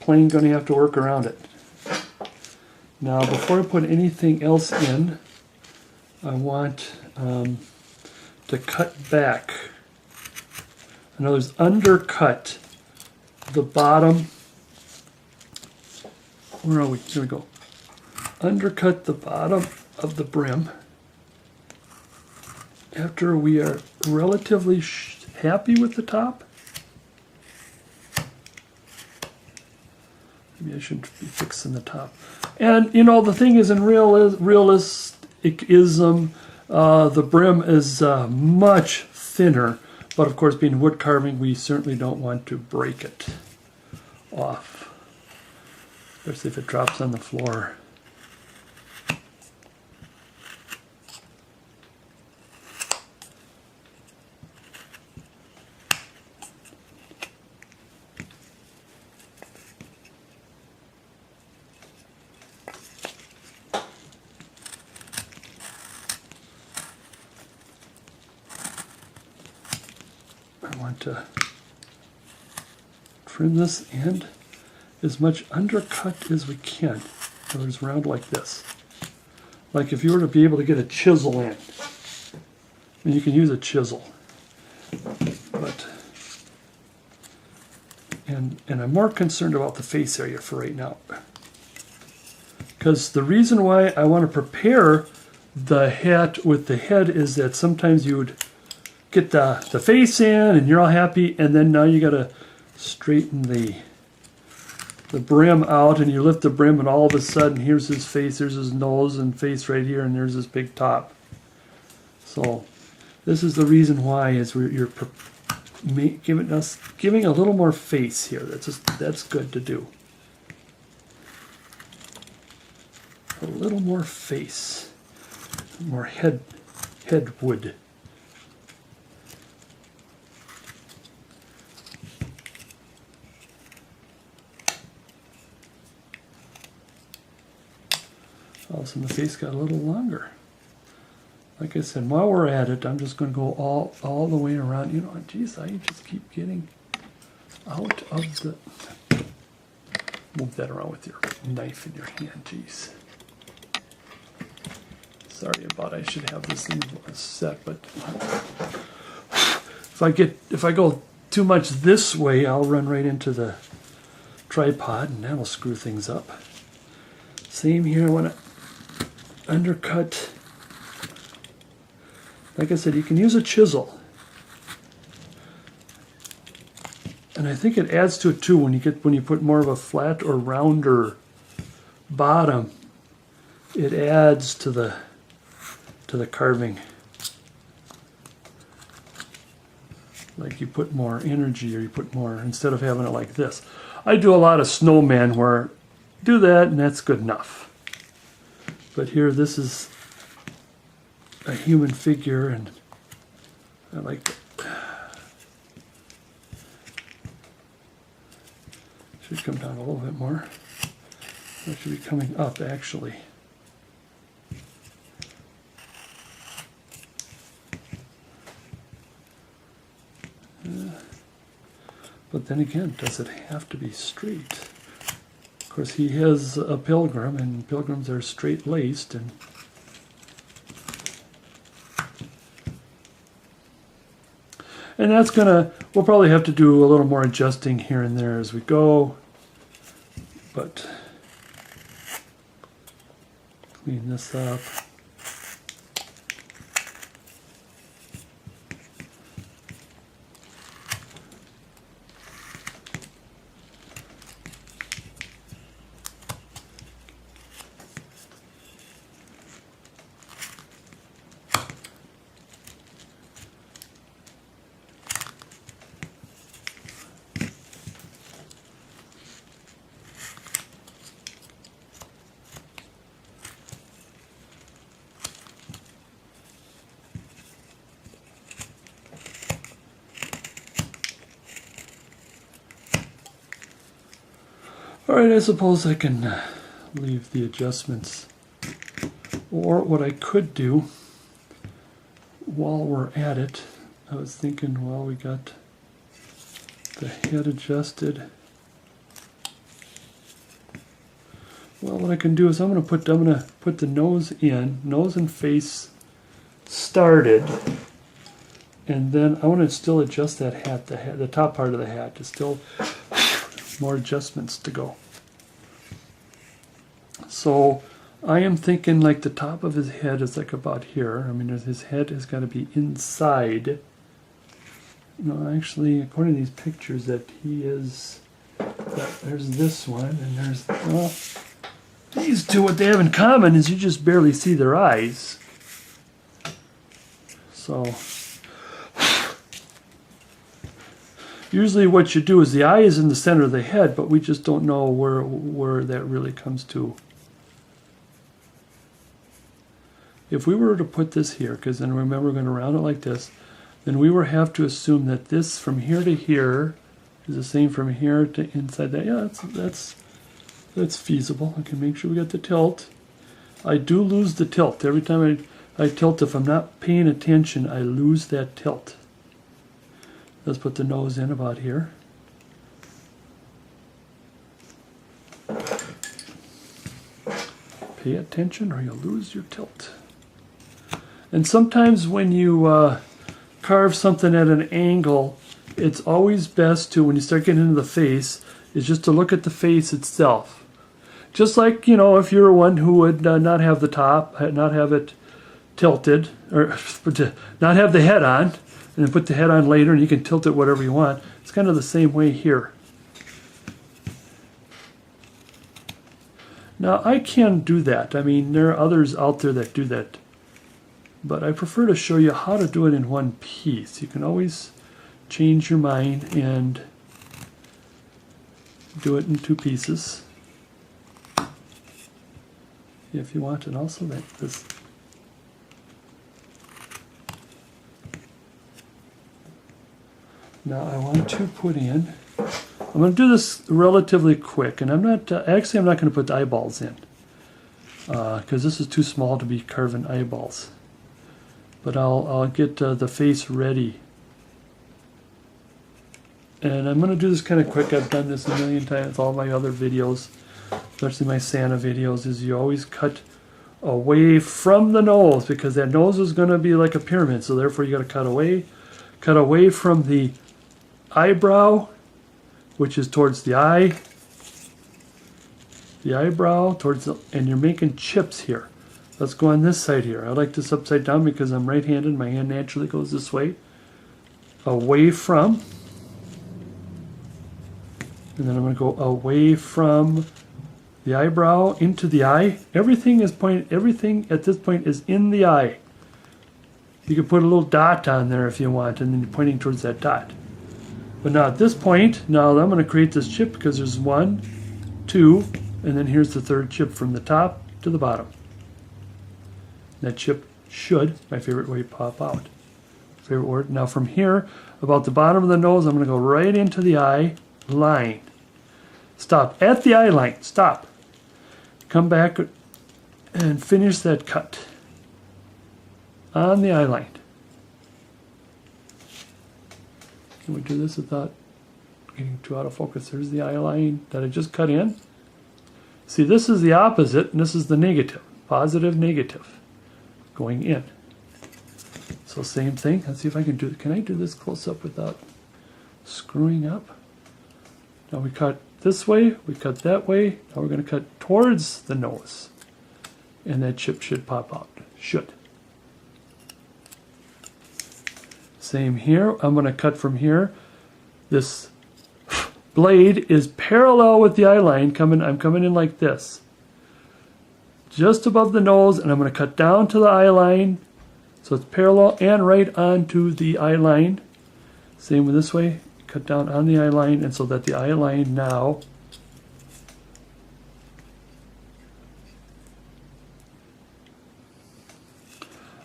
plain going to have to work around it. Now, before I put anything else in, I want to cut back. In other words, undercut the bottom. Where are we? Here we go. Undercut the bottom of the brim after we are relatively happy with the top. Maybe I should be fixing the top. And, you know, the thing is, in realisticism, the brim is much thinner. But, of course, being wood carving, we certainly don't want to break it off, especially if it drops on the floor. I want to trim this end as much undercut as we can. In other words, round like this. Like if you were to be able to get a chisel in. I mean, you can use a chisel. But and I'm more concerned about the face area for right now. Because the reason why I want to prepare the hat with the head is that sometimes you would get the face in and you're all happy, and then now you got to straighten the brim out, and you lift the brim, and all of a sudden here's his face, there's his nose and face right here, and there's his big top. So this is the reason why is you're giving a little more face here. That's good to do. A little more face, more head wood. All of a sudden the face got a little longer. Like I said, while we're at it, I'm just going to go all the way around. You know, geez, I just keep getting out of the... Move that around with your knife in your hand, geez. Sorry about it. I should have this thing set, but if I go too much this way, I'll run right into the tripod, and that'll screw things up. Same here. I want to undercut. Like I said, you can use a chisel, and I think it adds to it too when you put more of a flat or rounder bottom. It adds to the carving. Like you put more energy, or you put more, instead of having it like this. I do a lot of snowman where do that and that's good enough. But here, this is a human figure, and I like it. Should come down a little bit more. That should be coming up, actually. But then again, does it have to be straight? Of course, he is a pilgrim, and pilgrims are straight-laced, and that's gonna, we'll probably have to do a little more adjusting here and there as we go, but clean this up. Alright, I suppose I can leave the adjustments. Or what I could do while we're at it, I was thinking, well, we got the head adjusted. Well, what I can do is I'm going to put the nose in, nose and face started, and then I want to still adjust that hat, the top part of the hat. There's still more adjustments to go. So I am thinking like the top of his head is like about here. I mean, his head has got to be inside. No, actually, according to these pictures, that he is. There's this one, and there's. Well, these two, what they have in common is you just barely see their eyes. So, usually what you do is the eye is in the center of the head, but we just don't know where that really comes to. If we were to put this here, because then remember we're going to round it like this, then we would have to assume that this from here to here is the same from here to inside that. Yeah, that's feasible. I can make sure we got the tilt. I do lose the tilt. Every time I tilt, if I'm not paying attention, I lose that tilt. Let's put the nose in about here. Pay attention or you'll lose your tilt. And sometimes when you carve something at an angle, it's always best to, when you start getting into the face, is just to look at the face itself. Just like, you know, if you're one who would not have the top, not have it tilted, or not have the head on, and then put the head on later, and you can tilt it whatever you want. It's kind of the same way here. Now, I can do that. I mean, there are others out there that do that. But I prefer to show you how to do it in one piece. You can always change your mind and do it in two pieces if you want. And also that this. Now I want to put in, I'm going to do this relatively quick, and I'm not going to put the eyeballs in because this is too small to be carving eyeballs. But I'll get the face ready. And I'm going to do this kind of quick. I've done this a million times, all my other videos, especially my Santa videos, is you always cut away from the nose, because that nose is going to be like a pyramid, so therefore you got to cut away from the eyebrow, which is towards the eye, the eyebrow towards the, and you're making chips here. Let's go on this side here. I like this upside down because I'm right-handed. My hand naturally goes this way. Away from. And then I'm going to go away from the eyebrow into the eye. Everything at this point is in the eye. You can put a little dot on there if you want, and then you're pointing towards that dot. But now at this point, now I'm going to create this chip because there's 1, 2, and then here's the third chip from the top to the bottom. That chip should, my favorite way, pop out. Favorite word. Now from here, about the bottom of the nose, I'm going to go right into the eye line. Stop at the eye line. Stop. Come back and finish that cut on the eye line. Can we do this without getting too out of focus? There's the eye line that I just cut in. See, this is the opposite, and this is the negative. Positive, negative. Going in. So same thing. Let's see if I can do it. Can I do this close up without screwing up? Now we cut this way, we cut that way. Now we're going to cut towards the nose. And that chip should pop out. Should. Same here. I'm going to cut from here. This blade is parallel with the eye line. I'm coming in like this. Just above the nose, and I'm going to cut down to the eye line. So it's parallel and right onto the eye line. Same with this way. Cut down on the eye line, and so that the eye line now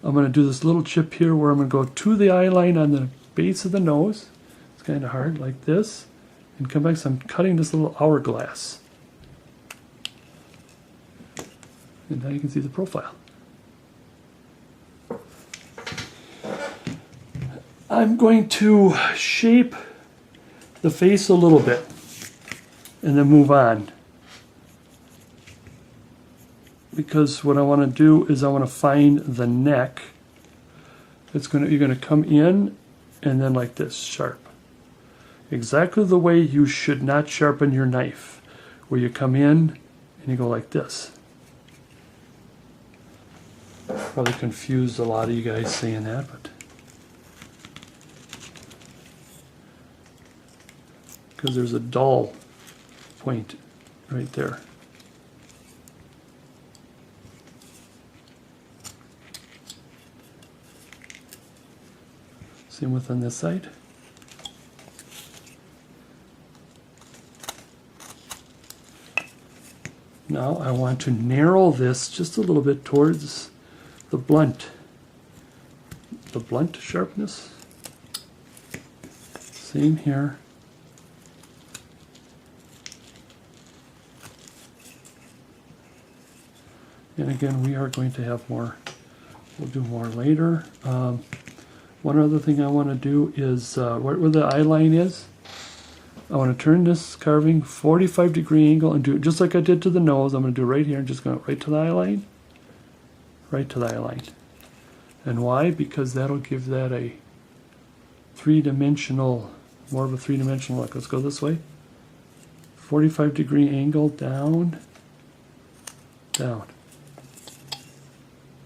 I'm going to do this little chip here where I'm going to go to the eye line on the base of the nose. It's kind of hard, like this. And come back, so I'm cutting this little hourglass. And now you can see the profile. I'm going to shape the face a little bit and then move on. because what I want to do is I want to find the neck. You're going to come in and then like this, sharp. Exactly the way you should not sharpen your knife, where you come in and you go like this. Probably confused a lot of you guys saying that, but because there's a dull point right there. Same with on this side. Now I want to narrow this just a little bit towards the blunt sharpness. Same here. And again, we are going to have more. We'll do more later. One other thing I want to do is where the eye line is. I want to turn this carving 45-degree angle and do it just like I did to the nose. I'm going to do right here and just go right to the eye line. Right to the eye line. And why? Because that'll give that a three-dimensional, more of a three-dimensional look. Let's go this way. 45-degree angle, down, down.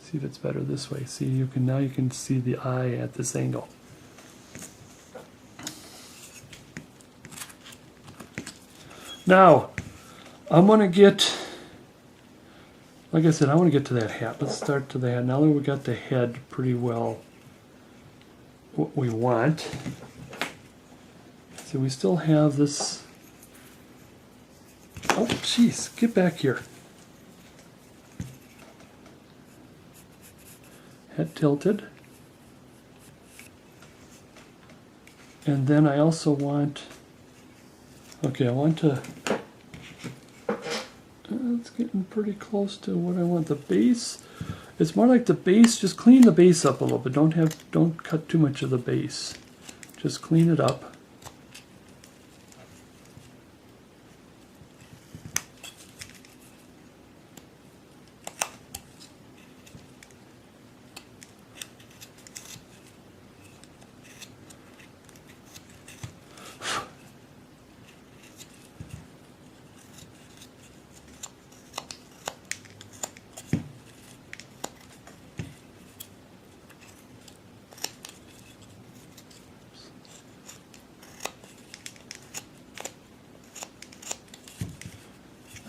See if it's better this way. See, now you can see the eye at this angle. Now, I'm going to get, like I said, I want to get to that hat. Let's start to the hat. Now that we got the head pretty well what we want. So we still have this. Oh, jeez, get back here. Head tilted. And then I also want, okay, I want to, it's getting pretty close to what I want. The base, it's more like the base, just clean the base up a little bit. Don't cut too much of the base. Just clean it up.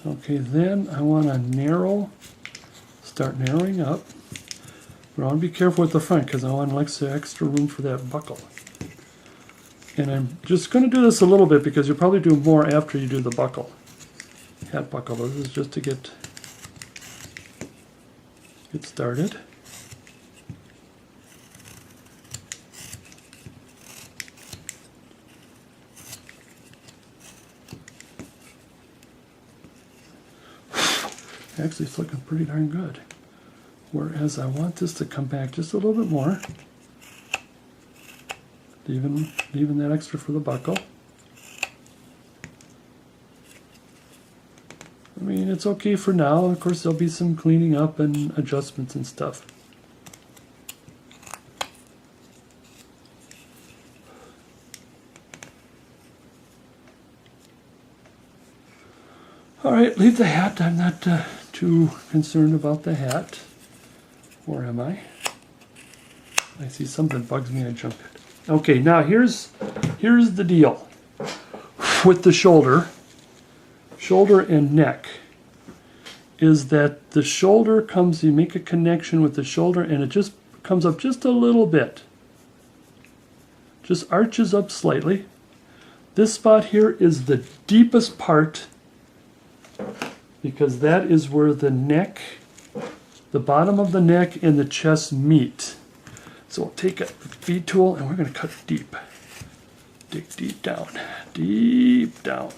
Okay, then I want to start narrowing up. But I want to be careful with the front because I want extra room for that buckle. And I'm just going to do this a little bit because you'll probably do more after you do the buckle. Hat buckle. This is just to get started. Actually, it's looking pretty darn good. Whereas I want this to come back just a little bit more. Leaving that extra for the buckle. I mean, it's okay for now. Of course, there'll be some cleaning up and adjustments and stuff. All right, leave the hat. I'm not too concerned about the hat. Where am I? I see something bugs me. I jump it. Okay, now here's the deal with the shoulder and neck. Is that the shoulder comes? You make a connection with the shoulder, and it just comes up just a little bit. Just arches up slightly. This spot here is the deepest part, because that is where the neck, the bottom of the neck and the chest meet. So we'll take a feed tool and we're going to cut deep. Dig deep down. Deep down.